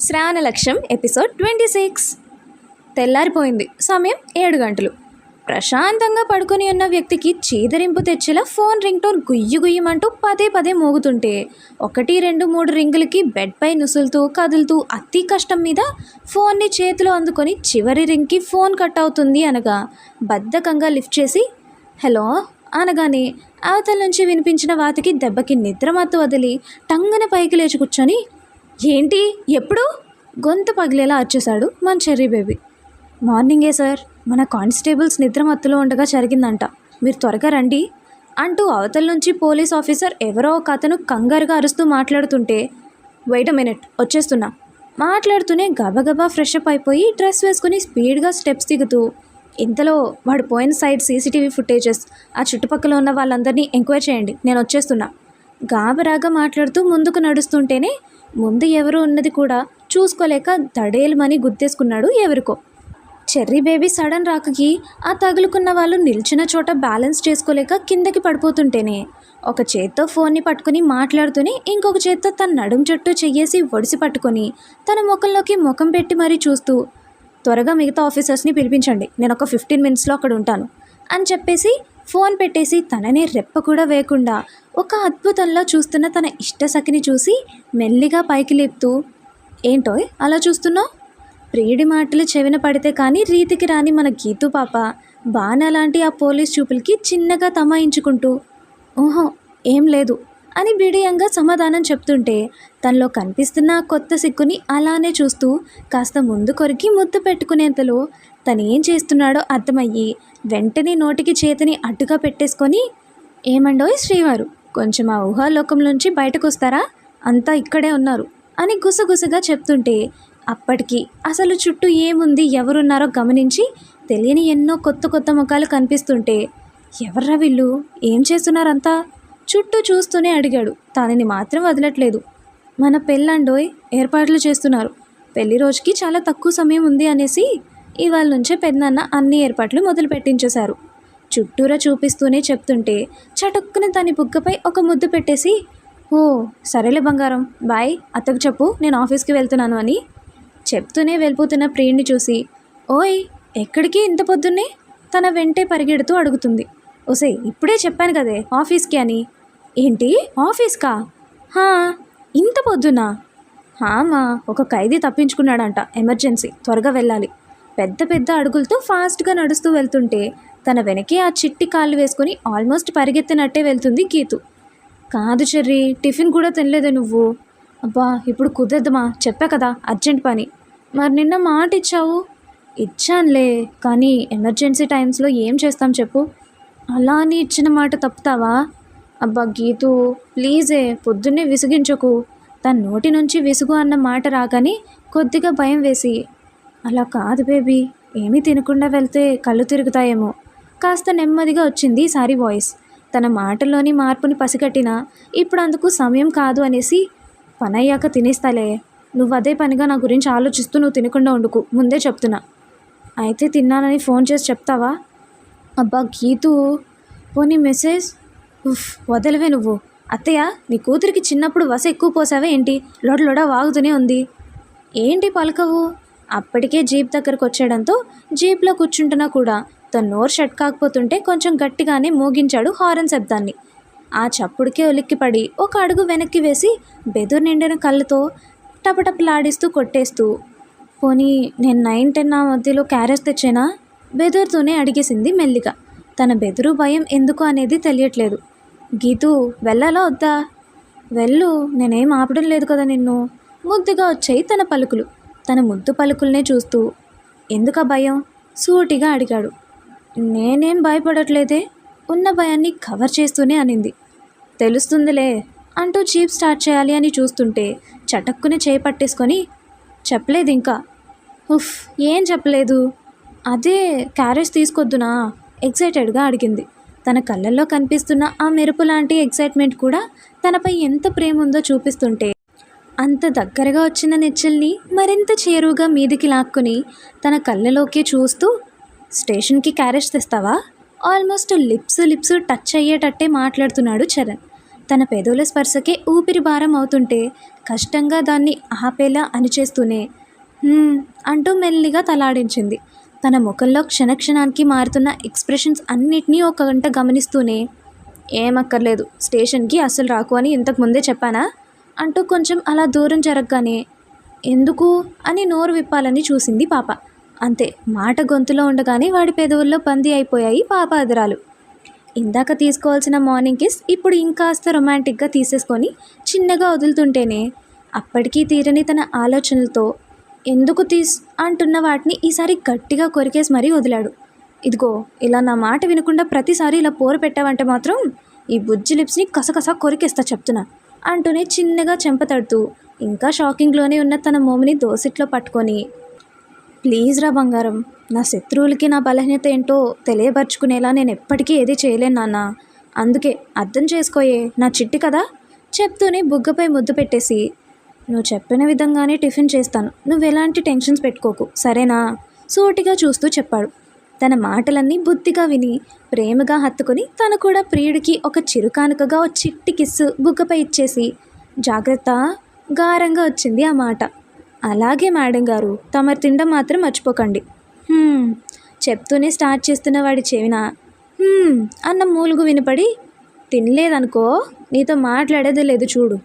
శ్రావణ లక్ష్యం ఎపిసోడ్ 26. తెల్లారిపోయింది. సమయం 7 గంటలు. ప్రశాంతంగా పడుకొని ఉన్న వ్యక్తికి చీదరింపు తెచ్చేలా ఫోన్ రింగ్ టోన్ గుయ్యి గుయ్యమంటూ పదే పదే మోగుతుంటే 1, 2, 3 రింగులకి బెడ్పై నుసులుతూ కదులుతూ అతి కష్టం మీద ఫోన్ని చేతిలో అందుకొని చివరి రింగ్కి ఫోన్ కట్ అవుతుంది అనగా బద్ధకంగా లిఫ్ట్ చేసి హలో అనగానే అవతల నుంచి వినిపించిన వాతికి దెబ్బకి నిద్రమత్తు వదిలి టంగన పైకి లేచి కూర్చొని ఏంటి ఎప్పుడు గొంతు పగిలేలా అరిచేశాడు మన చెర్రీ బేబీ. మార్నింగే సార్, మన కానిస్టేబుల్స్ నిద్రమత్తులో ఉండగా జరిగిందంట, మీరు త్వరగా రండి అంటూ అవతల నుంచి పోలీస్ ఆఫీసర్ ఎవరో ఒక అతను కంగారుగా అరుస్తూ మాట్లాడుతుంటే వెయిట్ అ మినిట్ వచ్చేస్తున్నా మాట్లాడుతూనే గబగబా ఫ్రెష్ అప్ అయిపోయి డ్రెస్ వేసుకుని స్పీడ్గా స్టెప్స్ దిగుతూ ఇంతలో వాడు పోయిన సైడ్ సీసీటీవీ ఫుటేజెస్, ఆ చుట్టుపక్కల ఉన్న వాళ్ళందరినీ ఎంక్వైరీ చేయండి, నేను వచ్చేస్తున్నా గాబరాగా మాట్లాడుతూ ముందుకు నడుస్తుంటేనే ముందు ఎవరు ఉన్నది కూడా చూసుకోలేక దడేలుమని గుద్దేసుకున్నాడు ఎవరికో. చెర్రీ బేబీ సడన్ రాకకి ఆ తగులుకున్న వాళ్ళు నిల్చున్న చోట బ్యాలెన్స్ చేసుకోలేక కిందకి పడిపోతుంటేనే ఒక చేత్తో ఫోన్ని పట్టుకుని మాట్లాడుతూనే ఇంకొక చేత్తో తన నడుం చుట్టూ చెయ్యేసి ఒడిసి పట్టుకొని తన ముఖంలోకి ముఖం పెట్టి మరీ చూస్తూ త్వరగా మిగతా ఆఫీసర్స్ని పిలిపించండి, నేను ఒక 15 మినిట్స్లో అక్కడ ఉంటాను అని చెప్పేసి ఫోన్ పెట్టేసి తననే రెప్ప కూడా వేయకుండా ఒక అద్భుతంలో చూస్తున్న తన ఇష్టసఖిని చూసి మెల్లిగా పైకి లేపుతూ ఏంటో అలా చూస్తున్నావు, ప్రియుడి మాటలు చెవిన పడితే కానీ రీతికి రాని మన గీతు పాప బాణ లాంటి ఆ పోలీస్ చూపులకి చిన్నగా తమాయించుకుంటూ ఓహో ఏం లేదు అని బిడియంగా సమాధానం చెప్తుంటే తనలో కనిపిస్తున్న ఆ కొత్త సిగ్గుని అలానే చూస్తూ కాస్త ముందు కొరికి ముద్దు పెట్టుకునేంతలో తనేం చేస్తున్నాడో అర్థమయ్యి వెంటనే నోటికి చేతిని అడ్డుగా పెట్టేసుకొని ఏమండోయ్ శ్రీవారు, కొంచెం ఆ ఊహాలోకం నుంచి బయటకు వస్తారా, అంతా ఇక్కడే ఉన్నారు అని గుసగుసగా చెప్తుంటే అప్పటికి అసలు చుట్టూ ఏముంది ఎవరున్నారో గమనించి తెలియని ఎన్నో కొత్త కొత్త ముఖాలు కనిపిస్తుంటే ఎవర్రా వీళ్ళు, ఏం చేస్తున్నారంతా చుట్టూ చూస్తూనే అడిగాడు. తనని మాత్రం వదలట్లేదు. మన పెళ్ళండోయ్ ఏర్పాట్లు చేస్తున్నారు, పెళ్లి రోజుకి చాలా తక్కువ సమయం ఉంది అనేసి ఇవాళ నుంచే పెద్దనాన్న అన్ని ఏర్పాట్లు మొదలు పెట్టించేశారు. చుట్టూరా చూపిస్తూనే చెప్తుంటే చటుక్కున తన బుగ్గపై ఒక ముద్దు పెట్టేసి ఓ సరేలే బంగారం బాయ్, అత్తకు చెప్పు నేను ఆఫీస్కి వెళ్తున్నాను అని చెప్తూనే వెళ్ళిపోతున్న ప్రియుడిని చూసి ఓయ్ ఎక్కడికి ఇంత పొద్దున్నే తన వెంటే పరిగెడుతూ అడుగుతుంది. ఓసే ఇప్పుడే చెప్పాను కదే ఆఫీస్కి అని. ఏంటి ఆఫీస్కా? హా ఇంత పొద్దునా? హామా, ఒక ఖైదీ తప్పించుకున్నాడంట, ఎమర్జెన్సీ, త్వరగా వెళ్ళాలి. పెద్ద పెద్ద అడుగులతో ఫాస్ట్గా నడుస్తూ వెళ్తుంటే తన వెనకే ఆ చిట్టి కాళ్ళు వేసుకొని ఆల్మోస్ట్ పరిగెత్తినట్టే వెళ్తుంది గీతు. కాదు చెర్రీ, టిఫిన్ కూడా తినలేదే నువ్వు. అబ్బా ఇప్పుడు కుదరదమా, చెప్పా కదా అర్జెంట్ పని. మరి నిన్న మాట ఇచ్చావు. ఇచ్చానులే, కానీ ఎమర్జెన్సీ టైమ్స్లో ఏం చేస్తాం చెప్పు, అలా అని ఇచ్చిన మాట తప్పుతావా? అబ్బా గీతు ప్లీజే, పొద్దున్నే విసిగించకు. తన నోటి నుంచి విసుగు అన్న మాట రాగానే కొద్దిగా భయం వేసి అలా కాదు బేబీ, ఏమీ తినకుండా వెళ్తే కళ్ళు తిరుగుతాయేమో. కాస్త నెమ్మదిగా వచ్చింది ఈసారి వాయిస్. తన మాటల్లోని మార్పుని పసిగట్టినా ఇప్పుడు అందుకు సమయం కాదు అనేసి పనయ్యాక తినేస్తాలే, నువ్వు అదే పనిగా నా గురించి ఆలోచిస్తూ నువ్వు తినకుండా ఉండుకు, ముందే చెప్తున్నా. అయితే తిన్నానని ఫోన్ చేసి చెప్తావా? అబ్బా గీతు, పోనీ మెసేజ్. ఉఫ్ వదలవే నువ్వు. అత్తయ్య నీ కూతురికి చిన్నప్పుడు వస ఎక్కువ పోసావే ఏంటి, లొడ వాగుతూనే ఉంది. ఏంటి పలకవు? అప్పటికే జీప్ దగ్గరకు వచ్చేయడంతో జీప్లో కూర్చుంటున్నా కూడా తన నోరు షట్ కాకపోతుంటే కొంచెం గట్టిగానే మోగించాడు హారన్ శబ్దాన్ని. ఆ చప్పుడుకే ఉలిక్కిపడి ఒక అడుగు వెనక్కి వేసి బెదురు నిండిన కళ్ళతో టపటపలాడిస్తూ కొట్టేస్తూ పోనీ నేను 9-10 మధ్యలో క్యారేజ్ తెచ్చేనా బెదురుతూనే అడిగేసింది మెల్లిగా. తన బెదురు భయం ఎందుకు అనేది తెలియట్లేదు. గీతూ వెళ్ళాలా వద్దా? వెళ్ళు, నేనేం ఆపడం లేదు కదా నిన్ను. ముద్దుగా వచ్చాయి తన పలుకులు. తన ముద్దు పలుకుల్నే చూస్తూ ఎందుక భయం సూటిగా అడిగాడు. నేనేం భయపడట్లేదే, ఉన్న భయాన్ని కవర్ చేస్తూనే అనింది. తెలుస్తుందిలే అంటూ జీప్ స్టార్ట్ చేయాలి అని చూస్తుంటే చటక్కుని చేయి పట్టేసుకొని చెప్పలేదు ఇంకా. ఉఫ్ ఏం చెప్పలేదు? అదే క్యారేజ్ తీసుకొద్దునా ఎక్సైటెడ్గా అడిగింది. తన కళ్ళల్లో కనిపిస్తున్న ఆ మెరుపు లాంటి ఎక్సైట్మెంట్ కూడా తనపై ఎంత ప్రేమ ఉందో చూపిస్తుంటే అంత దగ్గరగా వచ్చిన నెచ్చల్ని మరింత చేరువుగా మీదికి లాక్కుని తన కళ్ళలోకి చూస్తూ స్టేషన్కి క్యారేజ్ తెస్తావా? ఆల్మోస్ట్ లిప్స్ టచ్ అయ్యేటట్టే మాట్లాడుతున్నాడు చరణ్. తన పెదవుల స్పర్శకే ఊపిరి భారం అవుతుంటే కష్టంగా దాన్ని ఆపేలా అణిచేస్తూనే "హ్మ్" అంటూ మెల్లిగా తలాడించింది. తన ముఖంలో క్షణక్షణానికి మారుతున్న ఎక్స్ప్రెషన్స్ అన్నిటినీ ఒక గంట గమనిస్తూనే "ఏమక్కర్లేదు, స్టేషన్కి అస్సలు రాకు అని ఇంతకు ముందే చెప్పానా" అంటూ కొంచెం అలా దూరం జరగగానే "ఎందుకు" అని నోరు విప్పాలని చూసింది పాప. అంతే, మాట గొంతులో ఉండగానే వాడి పెదవుల్లో బందీ అయిపోయాయి పాప అదరాలు. ఇందాక తీసుకోవాల్సిన మార్నింగ్ కిస్ ఇప్పుడు ఇంకాస్త రొమాంటిక్గా తీసేసుకొని చిన్నగా వదులుతుంటేనే అప్పటికీ తీరని తన ఆలోచనలతో ఎందుకు అంటున్న వాటిని ఈసారి గట్టిగా కొరికేసి మరీ వదిలాడు. "ఇదిగో, ఇలా నా మాట వినకుండా ప్రతిసారి ఇలా పోరు పెట్టావంటే మాత్రం ఈ బుజ్జి లిప్స్ని కసకసా కొరికేస్తా చెప్తున్నా" అంటూనే చిన్నగా చెంపతడుతూ ఇంకా షాకింగ్లోనే ఉన్న తన మోముని దోసిట్లో పట్టుకొని "ప్లీజ్ రా బంగారం, నా శత్రువులకి నా బలహీనత ఏంటో తెలియపరుచుకునేలా నేను ఎప్పటికీ ఏది చేయలేను నాన్న. అందుకే అర్థం చేసుకోయే నా చిట్టి కదా" చెప్తూనే బుగ్గపై ముద్దు పెట్టేసి "నువ్వు చెప్పిన విధంగానే టిఫిన్ చేస్తాను, నువ్వు ఎలాంటి టెన్షన్స్ పెట్టుకోకు సరేనా" సూటిగా చూస్తూ చెప్పాడు. తన మాటలన్నీ బుద్ధిగా విని ప్రేమగా హత్తుకొని తను కూడా ప్రియుడికి ఒక చిరుకానుకగా ఓ చిట్టి కిస్సు బుగ్గపై ఇచ్చేసి "జాగ్రత్త" గారంగా వచ్చింది ఆ మాట. "అలాగే మేడం గారు, తమరు తినడం మాత్రం మర్చిపోకండి" చెప్తూనే స్టార్ట్ చేస్తున్న వాడి చెవిన అన్న మూలుగు వినపడి "తినలేదనుకో నీతో మాట్లాడేది లేదు చూడు."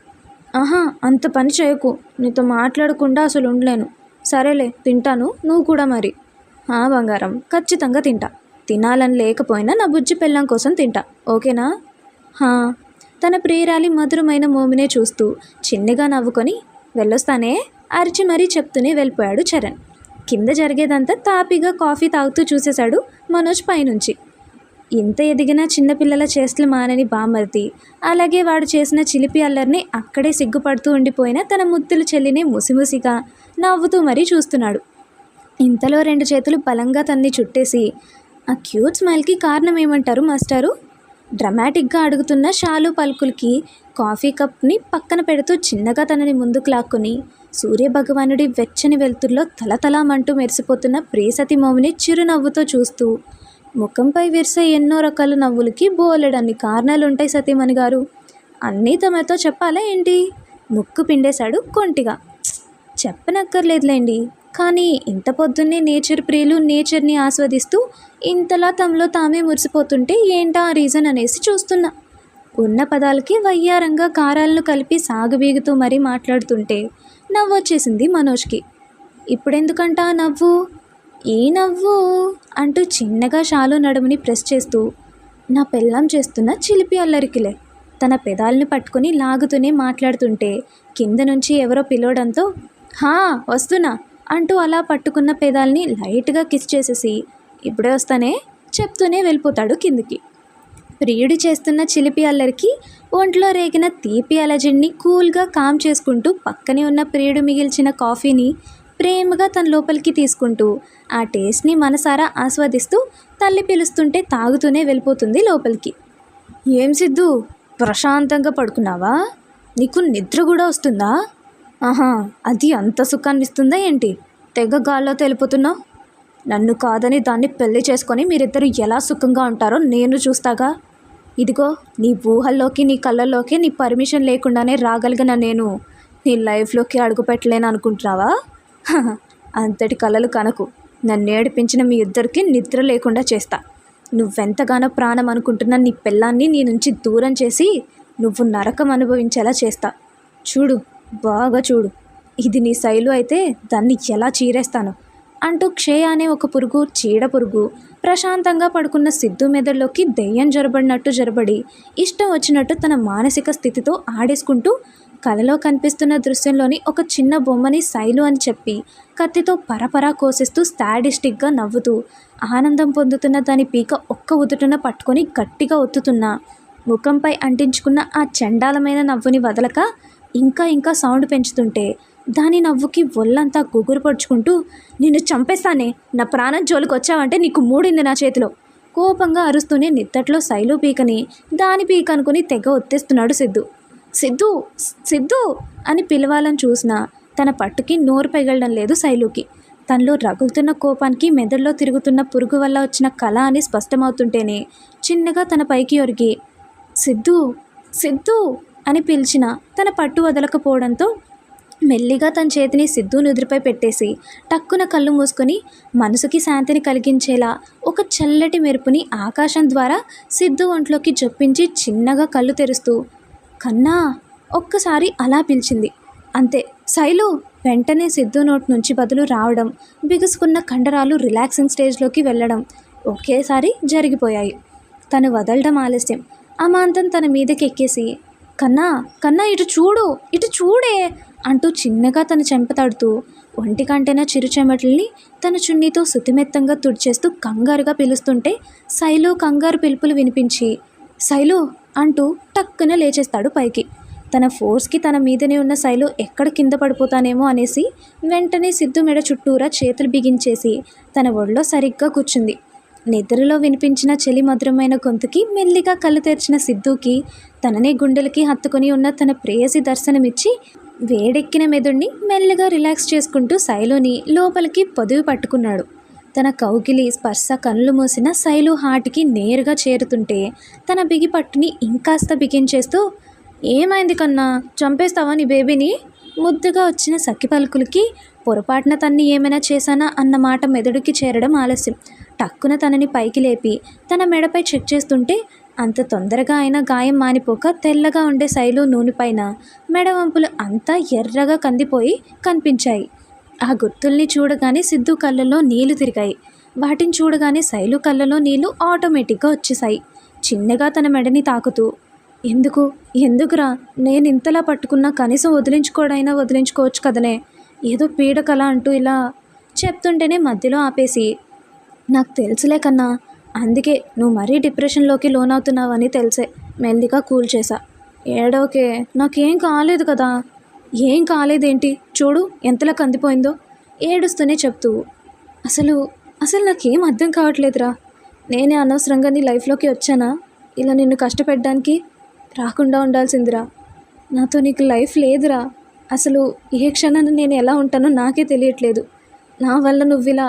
"ఆహా, అంత పని చేయకు, నీతో మాట్లాడకుండా అసలు ఉండలేను." "సరేలే, తింటాను, నువ్వు కూడా మరి." "ఆ బంగారం, ఖచ్చితంగా తింటా. తినాలని లేకపోయినా నా బుజ్జి పెళ్ళాం కోసం తింటా, ఓకేనా?" "హా." తన ప్రియురాలి మధురమైన మోమినే చూస్తూ చిన్నగా నవ్వుకొని "వెళ్ళొస్తానే" అరిచి మరీ చెప్తూనే వెళ్ళిపోయాడు చరణ్. కింద జరిగేదంతా తాపీగా కాఫీ తాగుతూ చూసేశాడు మనోజ్ పైనుంచి. ఇంత ఎదిగినా చిన్నపిల్లల చేష్టలు మానని బామ్మర్ది, అలాగే వాడు చేసిన చిలిపి అల్లరిని అక్కడే సిగ్గుపడుతూ ఉండిపోయిన తన ముద్దుల చెల్లిని ముసిముసిగా నవ్వుతూ మరీ చూస్తున్నాడు. ఇంతలో 2 చేతులు బలంగా తన్ని చుట్టేసి "ఆ క్యూట్ స్మైల్కి కారణం ఏమంటారు మాస్టారు?" డ్రమాటిక్గా అడుగుతున్న షాలు పలుకులకి కాఫీ కప్ని పక్కన పెడుతూ చిన్నగా తనని ముందుకు లాక్కుని సూర్యభగవానుడి వెచ్చని వెలుతుర్లో తలతలామంటూ మెరిసిపోతున్న ప్రియసతి మోముని చిరునవ్వుతో చూస్తూ "ముఖంపై విరిసే ఎన్నో రకాల నవ్వులకి బోలెడన్ని కారణాలుంటాయి సతీమణి గారు, అన్నీ తమతో చెప్పాలా ఏంటి?" ముక్కు పిండేశాడు కొంటిగా. "చెప్పనక్కర్లేదులేండి, కానీ ఇంత పొద్దున్నే నేచర్ ప్రియులు నేచర్ని ఆస్వాదిస్తూ ఇంతలా తమలో తామే మురిసిపోతుంటే ఏంటా ఆ రీజన్ అనేసి చూస్తున్నా." ఉన్న పదాలకి వయ్యారంగా కారాలను కలిపి సాగుబీగుతూ మరీ మాట్లాడుతుంటే నవ్వొచ్చేసింది మనోజ్కి. "ఇప్పుడెందుకంట ఆ నవ్వు?" "ఈ నవ్వు" అంటూ చిన్నగా షాలు నడుముని ప్రెస్ చేస్తూ "నా పెళ్ళాం చేస్తున్న చిలిపి అల్లరికిలే." తన పెదాల్ని పట్టుకుని లాగుతూనే మాట్లాడుతుంటే కింద నుంచి ఎవరో పిలవడంతో "హా, వస్తున్నా" అంటూ అలా పట్టుకున్న పెదాల్ని లైట్గా కిస్ చేసేసి "ఇప్పుడే వస్తానే" చెప్తూనే వెళ్ళిపోతాడు కిందికి. ప్రియుడు చేస్తున్న చిలిపి అల్లరికి ఒంట్లో రేగిన తీపి అలజడిని కూల్గా కామ్ చేసుకుంటూ పక్కనే ఉన్న ప్రియుడు మిగిల్చిన కాఫీని ప్రేమగా తన లోపలికి తీసుకుంటూ ఆ టేస్ట్ని మనసారా ఆస్వాదిస్తూ తల్లి పిలుస్తుంటే తాగుతూనే వెళ్ళిపోతుంది లోపలికి. "ఏం సిద్ధు, ప్రశాంతంగా పడుకున్నావా? నీకు నిద్ర కూడా వస్తుందా? ఆహా, అది అంత సుఖాన్ని ఇస్తుందా ఏంటి? తెగ గాల్లో తెలిపోతున్నావు. నన్ను కాదని దాన్ని పెళ్లి చేసుకొని మీరిద్దరు ఎలా సుఖంగా ఉంటారో నేను చూస్తాగా. ఇదిగో, నీ ఊహల్లోకి నీ కళ్ళల్లోకి నీ పర్మిషన్ లేకుండానే రాగలిగిన నేను నీ లైఫ్లోకి అడుగు పెట్టలేను అనుకుంటున్నావా? అంతటి కలలు కనకు. నన్ను ఏడిపించిన మీ ఇద్దరికి నిద్ర లేకుండా చేస్తా. నువ్వెంతగానో ప్రాణం అనుకుంటున్న నీ పెళ్ళాన్ని నీ నుంచి దూరం చేసి నువ్వు నరకం అనుభవించేలా చేస్తా. చూడు, బాగా చూడు. ఇది నీ శైలు అయితే దాన్ని ఎలా చీరేస్తాను" అంటూ క్షయ అనే ఒక పురుగు, చీడ పురుగు ప్రశాంతంగా పడుకున్న సిద్ధు మెదడులోకి దెయ్యం జొరబడినట్టు జొరబడి ఇష్టం వచ్చినట్టు తన మానసిక స్థితితో ఆడేసుకుంటూ కలలో కనిపిస్తున్న దృశ్యంలోని ఒక చిన్న బొమ్మని శైలు అని చెప్పి కత్తితో పరపరా కోసేస్తూ సాడిస్టిక్గా నవ్వుతూ ఆనందం పొందుతున్న దాని పీక ఒక్క ఉదుటున పట్టుకొని గట్టిగా ఒత్తుతున్నా ముఖంపై అంటించుకున్న ఆ చండాలమైన నవ్వుని వదలక ఇంకా ఇంకా సౌండ్ పెంచుతుంటే దాని నవ్వుకి ఒళ్ళంతా గుగురు పడుచుకుంటూ "నిన్ను చంపేస్తానే, నా ప్రాణం జోలికి వచ్చావంటే నీకు మూడింది నా చేతిలో" కోపంగా అరుస్తూనే నిత్తట్లో శైలు పీకని దాని పీక అనుకుని తెగ ఒత్తేస్తున్నాడు సిద్ధు. "సిద్ధు, సిద్ధు" అని పిలవాలని చూసినా తన పట్టుకి నోరు పెగలడం లేదు శైలుకి. తనలో రగులుతున్న కోపానికి మెదడులో తిరుగుతున్న పురుగు వల్ల వచ్చిన కళ అని స్పష్టమవుతుంటేనే చిన్నగా తన పైకి ఒరిగి "సిద్ధు, సిద్ధు అని పిలిచిన తన పట్టు వదలకపోవడంతో మెల్లిగా తన చేతిని సిద్ధు నుదురుపై పెట్టేసి టక్కున కళ్ళు మూసుకొని మనసుకి శాంతిని కలిగించేలా ఒక చల్లటి మెరుపుని ఆకాశం ద్వారా సిద్ధు ఒంట్లోకి జొప్పించి చిన్నగా కళ్ళు తెరుస్తూ కన్నా ఒక్కసారి అలా పిలిచింది. అంతే. శైలు వెంటనే సిద్ధు నోట్ నుంచి బదులు రావడం, బిగుసుకున్న కండరాలు రిలాక్సింగ్ స్టేజ్లోకి వెళ్ళడం ఒకేసారి జరిగిపోయాయి. తను వదలడం ఆలస్యం. అమాంతం తన మీదకి ఎక్కేసి కన్నా కన్నా ఇటు చూడు, ఇటు చూడే అంటూ చిన్నగా తన చెంప తడుతూ ఒంటికంటేన చిరుచెమటల్ని తన చున్నీతో శుతిమెత్తంగా తుడిచేస్తూ కంగారుగా పిలుస్తుంటే శైలు కంగారు పిలుపులు వినిపించి శైలు అంటూ టక్కున లేచేస్తాడు పైకి. తన ఫోర్స్కి తన మీదనే ఉన్న శైలు ఎక్కడ కింద పడిపోతానేమో అనేసి వెంటనే సిద్ధు మెడ చుట్టూరా చేతులు బిగించేసి తన ఒళ్ళో సరిగ్గా కూర్చుంది. నిద్రలో వినిపించిన చెలి మధురమైన గొంతుకి మెల్లిగా కళ్ళు తెరిచిన సిద్ధుకి తననే గుండెలకి హత్తుకొని ఉన్న తన ప్రేయసి దర్శనమిచ్చి వేడెక్కిన మెదుడిని మెల్లిగా రిలాక్స్ చేసుకుంటూ శైలుని లోపలికి పొదివి పట్టుకున్నాడు. తన కౌగిలి స్పర్శ కళ్ళు మూసిన శైలు హార్ట్కి నేరుగా చేరుతుంటే తన బిగి పట్టుని ఇంకాస్త బిగించేస్తూ ఏమైంది కన్నా, చంపేస్తావా నీ బేబీని? ముద్దుగా వచ్చిన సఖి పలుకులకి పొరపాటున తన్ని ఏమైనా చేశానా అన్న మాట మెదడుకి చేరడం ఆలస్యం. టక్కున తనని పైకి లేపి తన మెడపై చెక్ చేస్తుంటే అంత తొందరగా అయినా గాయం మానిపోక తెల్లగా ఉండే శైలు నూనెపైన మెడవంపులు అంతా ఎర్రగా కందిపోయి కనిపించాయి. ఆ గుర్తుల్ని చూడగానే సిద్ధు కళ్ళల్లో నీళ్లు తిరిగాయి. వాటిని చూడగానే శైలు కళ్ళలో నీళ్లు ఆటోమేటిక్గా వచ్చేసాయి. చిన్నగా తన మెడని తాకుతూ ఎందుకురా నేను ఇంతలా పట్టుకున్నా కనీసం వదిలించుకోవడైనా వదిలించుకోవచ్చు కదనే, ఏదో పీడకల అంటూ ఇలా చెప్తుంటేనే మధ్యలో ఆపేసి నాకు తెలుసులే కన్నా, అందుకే నువ్వు మరీ డిప్రెషన్లోకి లోనవుతున్నావని తెలిసే మెల్లిగా కూల్ చేశా. ఏడోకే, నాకేం కాలేదు కదా. ఏం కాలేదేంటి, చూడు ఎంతలా కందిపోయిందో ఏడుస్తూనే చెప్తూ అసలు నాకేం అర్థం కావట్లేదురా. నేనే అనవసరంగా నీ లైఫ్లోకి వచ్చానా? ఇలా నిన్ను కష్టపెట్టడానికి రాకుండా ఉండాల్సిందిరా. నాతో నీకు లైఫ్ లేదురా. అసలు ఏ క్షణాన్ని నేను ఎలా ఉంటానో నాకే తెలియట్లేదు. నా వల్ల నువ్విలా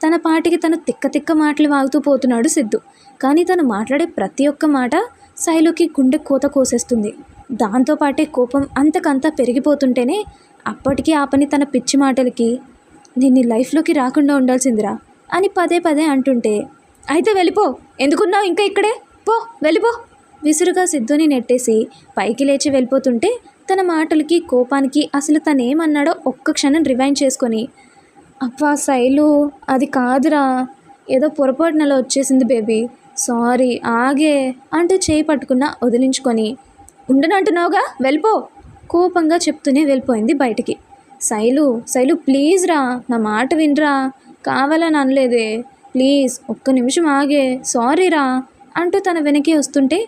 తన పాటికి తను తిక్క మాటలు వాగుతూ పోతున్నాడు సిద్ధు. కానీ తను మాట్లాడే ప్రతి ఒక్క మాట శైలుకి గుండె కోత కోసేస్తుంది. దాంతోపాటే కోపం అంతకంతా పెరిగిపోతుంటేనే అప్పటికీ ఆపని తన పిచ్చి మాటలకి నేను నీ లైఫ్లోకి రాకుండా ఉండాల్సిందిరా అని పదే అంటుంటే అయితే వెళ్ళిపో, ఎందుకున్నావు ఇంకా ఇక్కడే, పో వెళ్ళిపో విసురుగా సిద్ధుని నెట్టేసి పైకి లేచి వెళ్ళిపోతుంటే తన మాటలకి కోపానికి అసలు తనేమన్నాడో ఒక్క క్షణం రివైండ్ చేసుకొని అబ్బా శైలు అది కాదురా, ఏదో పొరపాటునలా వచ్చేసింది బేబీ, సారీ ఆగే అంటూ చేయి పట్టుకున్న వదిలించుకొని ఉండనంటున్నావుగా వెళ్ళిపో కోపంగా చెప్తూనే వెళ్ళిపోయింది బయటికి. శైలు ప్లీజ్ రా, నా మాట వినరా, కావాలని అనలేదే, ప్లీజ్ ఒక్క నిమిషం ఆగే, సారీ రా అంటూ తన వెనకే వస్తుంటే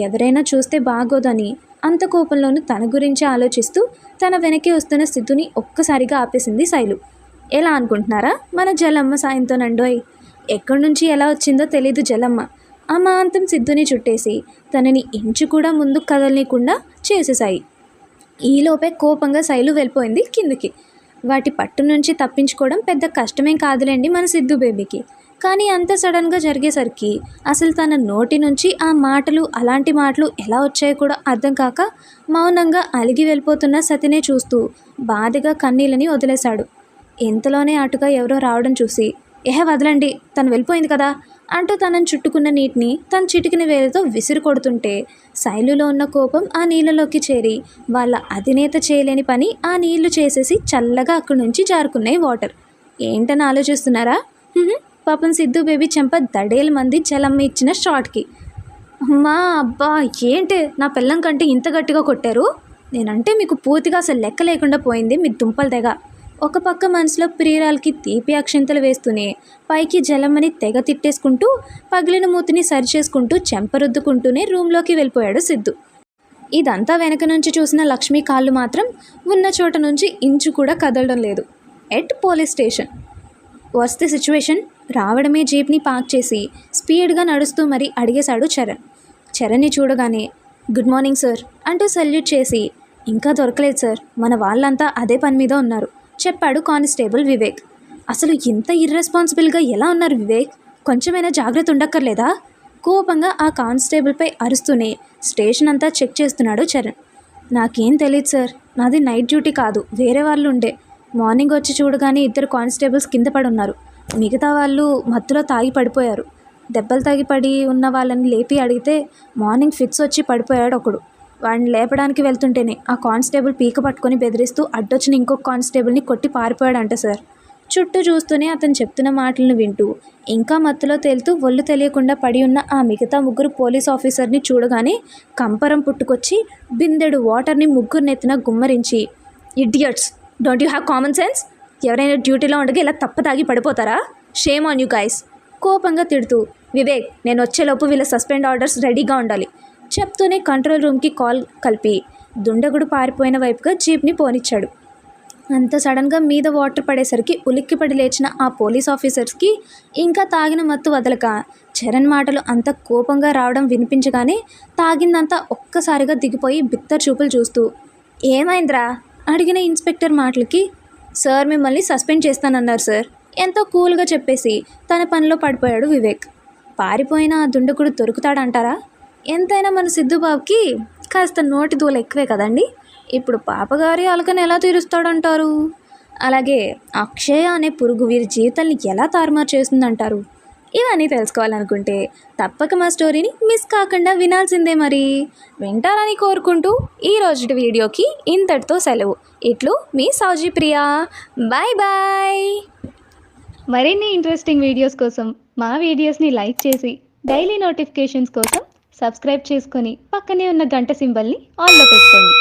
ఎవరైనా చూస్తే బాగోదని అంత కోపంలోనూ తన గురించి ఆలోచిస్తూ తన వెనకే వస్తున్న సిద్ధుని ఒక్కసారిగా ఆపేసింది శైలు. ఎలా అనుకుంటున్నారా? మన జలమ్మ సాయంతోనండోయ్. ఎక్కడి నుంచి ఎలా వచ్చిందో తెలీదు జలమ్మ. అమాంతం సిద్ధుని చుట్టేసి తనని ఇంచు కూడా ముందుకు కదలనీయకుండా చేసేశాయి. ఈలోపే కోపంగా శైలు వెళ్ళిపోయింది కిందికి. వాటి పట్టు నుంచి తప్పించుకోవడం పెద్ద కష్టమేం కాదులేండి మన సిద్ధు బేబీకి. కానీ అంత సడన్గా జరిగేసరికి అసలు తన నోటి నుంచి ఆ మాటలు అలాంటి మాటలు ఎలా వచ్చాయో కూడా అర్థం కాక మౌనంగా అలిగి వెళ్ళిపోతున్న సతినే చూస్తూ బాధగా కన్నీళ్ళని వదిలేశాడు. ఇంతలోనే అటుగా ఎవరో రావడం చూసి వదలండి, తను వెళ్ళిపోయింది కదా అంటూ తనని చుట్టుకున్న నీటిని తన చిటికిన వేలతో విసిరి కొడుతుంటే శైలులో ఉన్న కోపం ఆ నీళ్ళలోకి చేరి వాళ్ళ అధినేత చేయలేని పని ఆ నీళ్లు చేసేసి చల్లగా అక్కడి నుంచి జారుకున్నాయి వాటర్. ఏంటని ఆలోచిస్తున్నారా? పాపం సిద్ధు బేబీ చెంప దడేల మంది జలమ్మ ఇచ్చిన షాట్కి. అమ్మా అబ్బా ఏంటి నా పిల్లం కంటే ఇంత గట్టిగా కొట్టారు? నేనంటే మీకు పూర్తిగా అసలు లెక్క లేకుండా పోయింది మీ దుంపల తెగ. ఒక పక్క మనసులో ప్రియురాలకి తీపి అక్షింతలు వేస్తూనే పైకి జలమ్మని తెగ తిట్టేసుకుంటూ పగిలిన మూతిని సరిచేసుకుంటూ చెంపరుద్దుకుంటూనే రూమ్లోకి వెళ్ళిపోయాడు సిద్ధు. ఇదంతా వెనక నుంచి చూసిన లక్ష్మి కాళ్ళు మాత్రం ఉన్న చోట నుంచి ఇంచు కూడా కదలడం లేదు. At police station. What's the situation? రావడమే జీప్ని పార్క్ చేసి స్పీడ్గా నడుస్తూ మరీ అడిగేశాడు చరణ్. చరణ్ని చూడగానే గుడ్ మార్నింగ్ సార్ అంటూ సల్యూట్ చేసి ఇంకా దొరకలేదు సార్, మన వాళ్ళంతా అదే పని మీద ఉన్నారు చెప్పాడు కానిస్టేబుల్ వివేక్. అసలు ఇంత ఇర్రెస్పాన్సిబుల్గా ఎలా ఉన్నారు వివేక్? కొంచెమైనా జాగ్రత్త ఉండక్కర్లేదా? కోపంగా ఆ కానిస్టేబుల్పై అరుస్తూనే స్టేషన్ అంతా చెక్ చేస్తున్నాడు చరణ్. నాకేం తెలియదు సార్, నాది నైట్ డ్యూటీ కాదు, వేరే వాళ్ళు ఉండే. మార్నింగ్ వచ్చి చూడగానే 2 కానిస్టేబుల్స్ కింద పడి ఉన్నారు. మిగతా వాళ్ళు మత్తులో తాగి పడిపోయారు. దెబ్బలు తాగి పడి ఉన్న వాళ్ళని లేపి అడిగితే మార్నింగ్ ఫిట్స్ వచ్చి పడిపోయాడు ఒకడు. వాడిని లేపడానికి వెళ్తుంటేనే ఆ కానిస్టేబుల్ పీక పట్టుకొని బెదిరిస్తూ అడ్డొచ్చిన ఇంకొక కానిస్టేబుల్ని కొట్టి పారిపోయాడంట సార్. చుట్టూ చూస్తూనే అతను చెప్తున్న మాటలను వింటూ ఇంకా మత్తులో తేలుతూ ఒళ్ళు తెలియకుండా పడి ఉన్న ఆ మిగతా 3 పోలీస్ ఆఫీసర్ని చూడగానే కంపరం పుట్టుకొచ్చి బిందెడు వాటర్ని 3 నెత్తిన గుమ్మరించి, idiots, don't you have common sense? ఎవరైనా డ్యూటీలో ఉండగా ఇలా తప్పతాగి పడిపోతారా? Shame on you guys! కోపంగా తిడుతూ, వివేక్, నేను వచ్చేలోపు వీళ్ళ సస్పెండ్ ఆర్డర్స్ రెడీగా ఉండాలి చెప్తూనే కంట్రోల్ రూమ్కి కాల్ కలిపి దుండగుడు పారిపోయిన వైపుగా జీప్ని పోనిచ్చాడు. అంత సడన్గా మీద వాటర్ పడేసరికి ఉలిక్కిపడి లేచిన ఆ పోలీస్ ఆఫీసర్స్కి ఇంకా తాగిన మత్తు వదలక చరణ్ మాటలు అంత కోపంగా రావడం వినిపించగానే తాగిందంతా ఒక్కసారిగా దిగిపోయి బిత్తర్ చూపులు చూస్తూ, ఏమైందిరా అడిగిన ఇన్స్పెక్టర్ మాటలకి, సార్ మిమ్మల్ని సస్పెండ్ చేస్తానన్నారు సార్, ఎంతో కూల్గా చెప్పేసి తన పనిలో పడిపోయాడు వివేక్. పారిపోయిన ఆ దుండగుడు దొరుకుతాడంటారా? ఎంతైనా మన సిద్ధుబాబుకి కాస్త నోటి దూల ఎక్కువే కదండి. ఇప్పుడు పాపగారి అలకని ఎలా తీరుస్తాడంటారు? అలాగే అక్షయ అనే పురుగు వీరి జీవితాన్ని ఎలా తారుమారు చేస్తుందంటారు? ఇవన్నీ తెలుసుకోవాలనుకుంటే తప్పక మా స్టోరీని మిస్ కాకుండా వినాల్సిందే. మరి వింటారని కోరుకుంటూ ఈ రోజుటి వీడియోకి ఇంతటితో సెలవు. ఇట్లు మీ సౌజీ ప్రియా. Bye bye. మరిన్ని ఇంట్రెస్టింగ్ వీడియోస్ కోసం మా వీడియోస్ని లైక్ చేసి డైలీ నోటిఫికేషన్స్ కోసం సబ్స్క్రైబ్ చేసుకొని పక్కనే ఉన్న గంట సింబల్ని ఆన్లో పెట్టుకోండి.